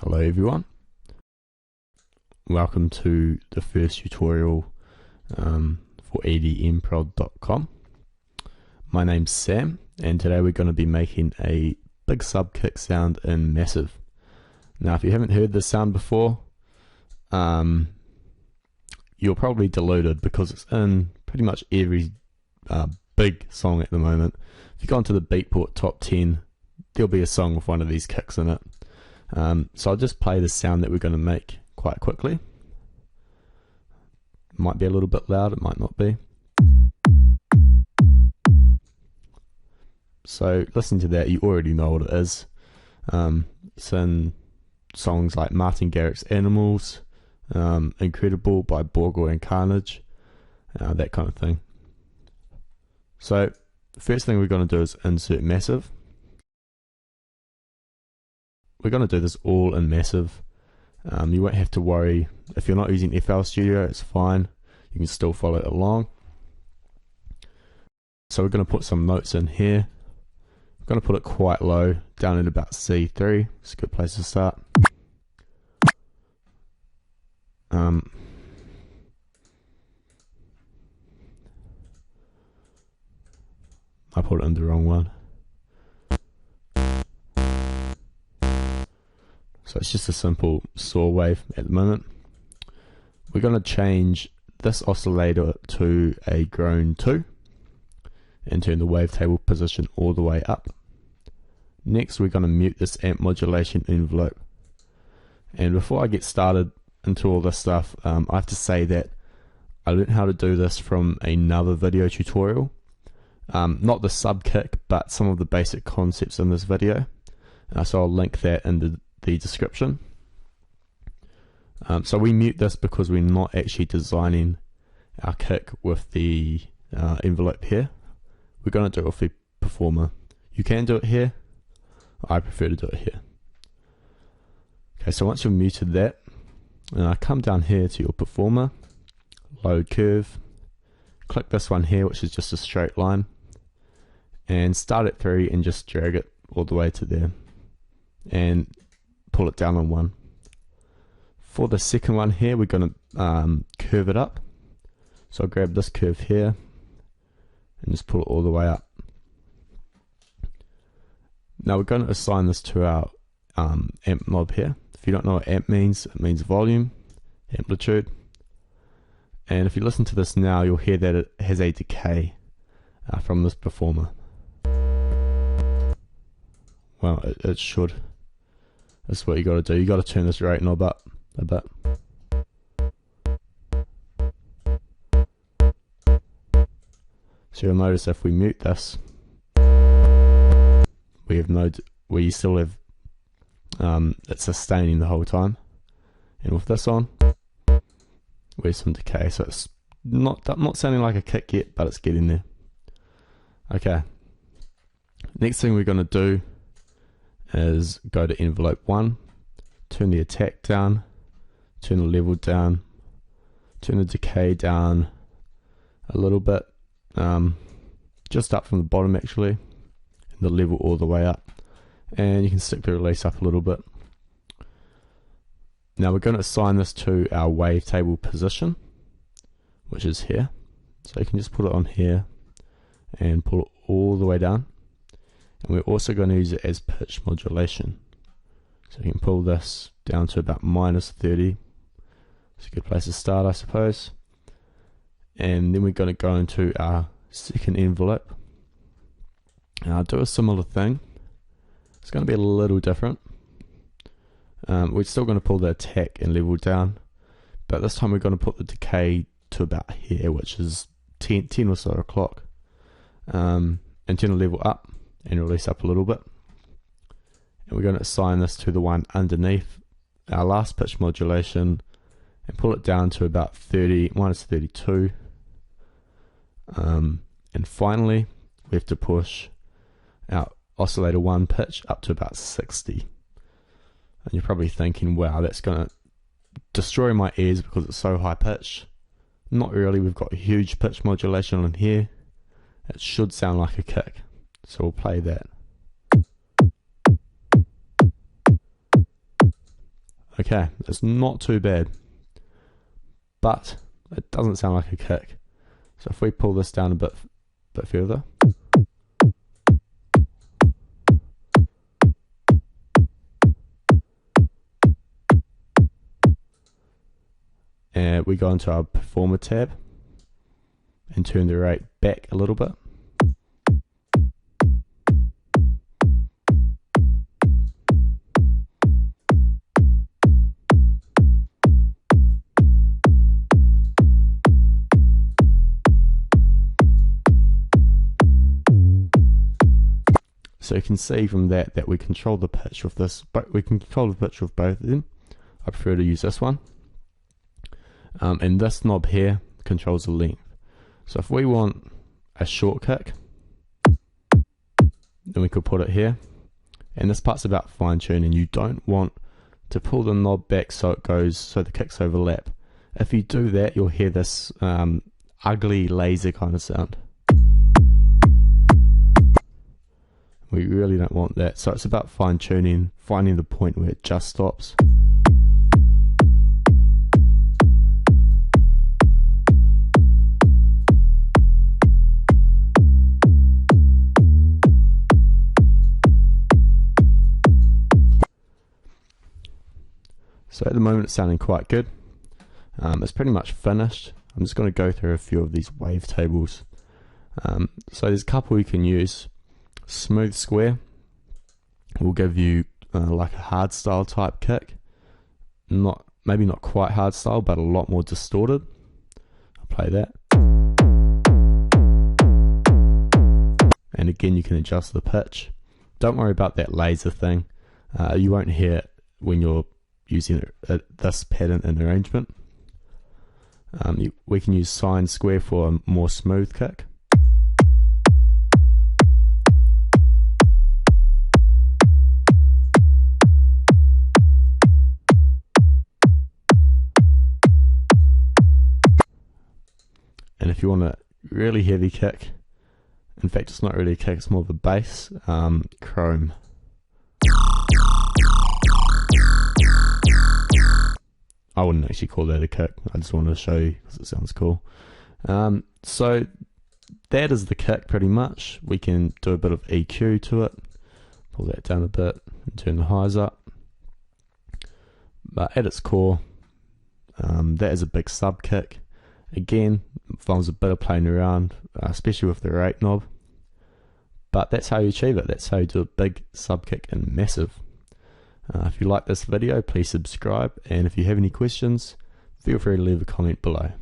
Hello everyone, welcome to the first tutorial for edmprod.com. My name's Sam and today we're going to be making a big sub kick sound in Massive. Now if you haven't heard this sound before, you're probably deluded because it's in pretty much every big song at the moment. If you go into the Beatport top 10, there'll be a song with one of these kicks in it. So I'll just play the sound that we're going to make quite quickly. It might be a little bit loud, it might not be. So listening to that, you already know what it is. It's in songs like Martin Garrix's Animals, Incredible by Borgore and Carnage, that kind of thing. So the first thing we're going to do is insert Massive. We're going to do this all in Massive. You won't have to worry if you're not using FL Studio, it's fine, you can still follow it along. So we're going to put some notes in here. I'm going to put it quite low, down at about C3. It's a good place to start. I put it in the wrong one. So it's just a simple saw wave at the moment. We're going to change this oscillator to a growl 2 and turn the wavetable position all the way up. Next we're going to mute this amp modulation envelope. And before I get started into all this stuff, I have to say that I learned how to do this from another video tutorial. Not the sub kick, but some of the basic concepts in this video. So I'll link that in the description. So we mute this because we're not actually designing our kick with the envelope here. We're going to do it with the performer. You can do it here. I prefer to do it here. Okay, so once you've muted that, come down here to your performer, load curve, click this one here which is just a straight line, and start at 3 and just drag it all the way to there and pull it down on 1. For the second one here we're going to curve it up, so I'll grab this curve here and just pull it all the way up. Now we're going to assign this to our amp knob here. If you don't know what amp means, it means volume, amplitude, and if you listen to this now you'll hear that it has a decay from this performer. Well, it should. That's what you got to do. You got to turn this rate knob up a bit. So you'll notice if we mute this, we still have it's sustaining the whole time, and with this on, where's some decay. So it's not sounding like a kick yet, but it's getting there. Okay. Next thing we're going to do is go to envelope 1, turn the attack down, turn the level down, turn the decay down a little bit, just up from the bottom actually, and the level all the way up, and you can stick the release up a little bit. Now we're going to assign this to our wavetable position, which is here, so you can just put it on here and pull it all the way down. And we're also going to use it as pitch modulation. So you can pull this down to about -30. It's a good place to start, I suppose. And then we're going to go into our second envelope. And I'll do a similar thing. It's going to be a little different. We're still going to pull the attack and level down, but this time we're going to put the decay to about here, which is 10 or so o'clock. And turn the level up and release up a little bit, and we're going to assign this to the one underneath our last pitch modulation and pull it down to about -32. And finally we have to push our oscillator 1 pitch up to about 60. And you're probably thinking, wow, that's going to destroy my ears because it's so high pitched. Not really, we've got huge pitch modulation on here. It should sound like a kick. So we'll play that. Okay, it's not too bad, but it doesn't sound like a kick. So if we pull this down a bit further, and we go into our Performer tab and turn the rate back a little bit. So you can see from that we control the pitch with this, but we can control the pitch with both of them. I prefer to use this one. And this knob here controls the length. So if we want a short kick, then we could put it here. And this part's about fine tuning. You don't want to pull the knob back so the kicks overlap. If you do that, you'll hear this ugly laser kind of sound. We really don't want that. So it's about fine tuning, finding the point where it just stops. So at the moment it's sounding quite good. It's pretty much finished. I'm just going to go through a few of these wavetables. So there's a couple you can use. Smooth square will give you like a hard style type kick. Maybe not quite hard style, but a lot more distorted. I'll play that. And again, you can adjust the pitch. Don't worry about that laser thing. You won't hear it when you're using this pattern and arrangement. We can use sine square for a more smooth kick. And if you want a really heavy kick, in fact it's not really a kick, it's more of a bass, chrome. I wouldn't actually call that a kick, I just wanted to show you because it sounds cool. So that is the kick pretty much. We can do a bit of EQ to it, pull that down a bit and turn the highs up. But at its core, that is a big sub kick. Again, involves a bit of playing around, especially with the rate knob. But that's how you achieve it. That's how you do a big sub kick and massive. If you like this video, please subscribe, and if you have any questions, feel free to leave a comment below.